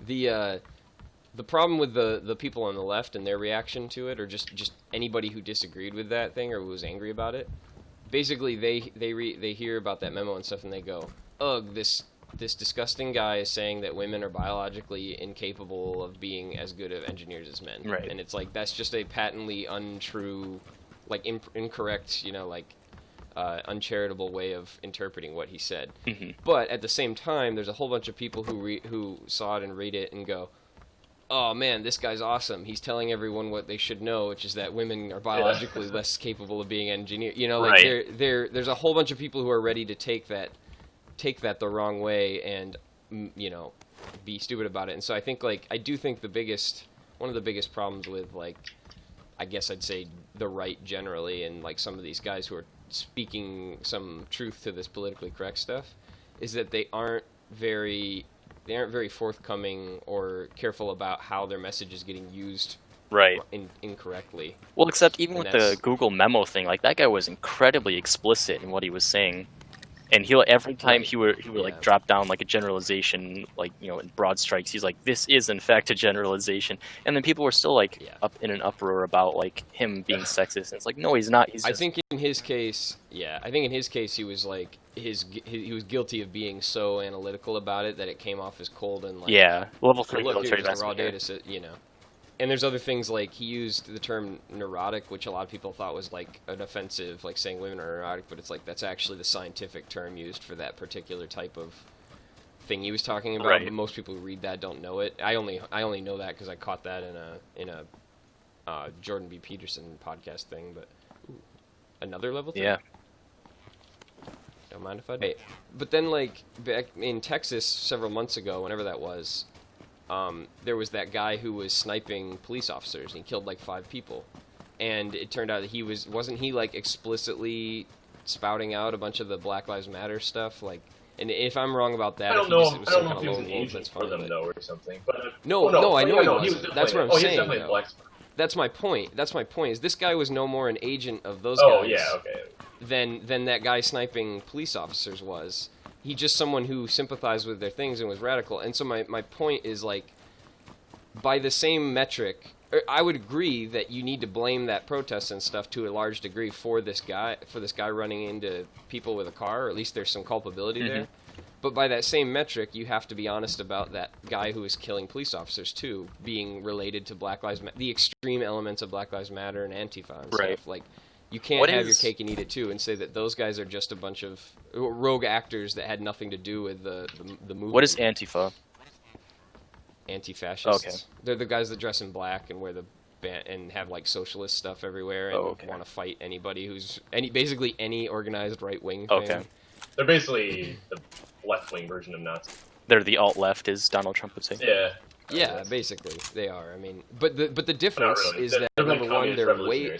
The problem with the people on the left and their reaction to it, or just anybody who disagreed with that thing or who was angry about it, basically they hear about that memo and stuff and they go, ugh, this disgusting guy is saying that women are biologically incapable of being as good of engineers as men. Right. And it's like, that's just a patently untrue, like incorrect, uncharitable way of interpreting what he said. Mm-hmm. But at the same time, there's a whole bunch of people who saw it and read it and go, oh man, this guy's awesome. He's telling everyone what they should know, which is that women are biologically less capable of being engineers. There's a whole bunch of people who are ready to take that the wrong way and be stupid about it. And so I think I do think one of the biggest problems with I guess I'd say the right generally and some of these guys who are speaking some truth to this politically correct stuff is that they aren't very forthcoming or careful about how their message is getting used incorrectly. Well, except even with the Google memo thing, that guy was incredibly explicit in what he was saying. And every time he would drop down a generalization, in broad strikes, he's like, this is in fact a generalization. And then people were still up in an uproar about him being sexist. And it's like, no, he's not. I think in his case, he was he was guilty of being so analytical about it that it came off as cold and level 3 look, military here's the raw data, And there's other things he used the term neurotic, which a lot of people thought was an offensive, saying women are neurotic, but it's that's actually the scientific term used for that particular type of thing he was talking about. Right. But most people who read that don't know it. I only know that because I caught that in a Jordan B. Peterson podcast thing. But another level thing. Yeah. Don't mind if I do. But then back in Texas several months ago, whenever that was. There was that guy who was sniping police officers, and he killed 5 people. And it turned out that wasn't he explicitly spouting out a bunch of the Black Lives Matter stuff? And if I'm wrong about that, I don't know if he was an agent for them though, or something. But I know he wasn't. That's what I'm saying. Definitely a black. That's my point. Is this guy was no more an agent of those guys? Oh yeah, okay. Than that guy sniping police officers was. He's just someone who sympathized with their things and was radical. And so my point is, by the same metric, I would agree that you need to blame that protest and stuff to a large degree for this guy running into people with a car, or at least there's some culpability there. But by that same metric, you have to be honest about that guy who is killing police officers, too, being related to Black Lives Matter, the extreme elements of Black Lives Matter and Antifa and stuff. You can't have your cake and eat it too, and say that those guys are just a bunch of rogue actors that had nothing to do with the movement. What is Antifa? Anti-fascists. Okay. They're the guys that dress in black and wear and have socialist stuff everywhere and want to fight anybody who's basically any organized right wing thing. Okay. They're basically the left wing version of Nazis. They're the alt left, as Donald Trump would say. Yeah. Yeah, basically they are. I mean, but the difference is that number one, they're way.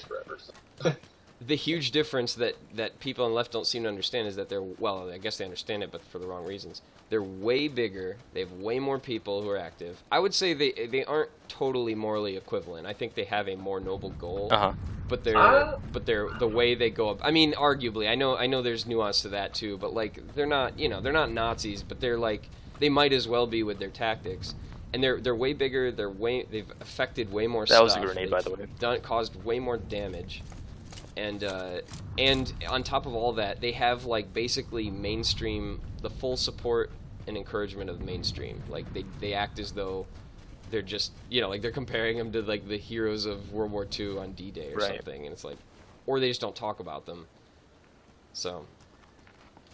The huge difference that people on the left don't seem to understand is that I guess they understand it, but for the wrong reasons. They're way bigger. They have way more people who are active. I would say they aren't totally morally equivalent. I think they have a more noble goal. But they're the way they go up. I mean, arguably, I know there's nuance to that too. But they're not Nazis, but they might as well be with their tactics. And they're way bigger. They've affected way more stuff. That was a grenade, by the way. Caused way more damage. And on top of all that, they have basically the full support and encouragement of the mainstream. They act as though they're just they're comparing them to the heroes of World War II on D-Day or something, and it's or they just don't talk about them. So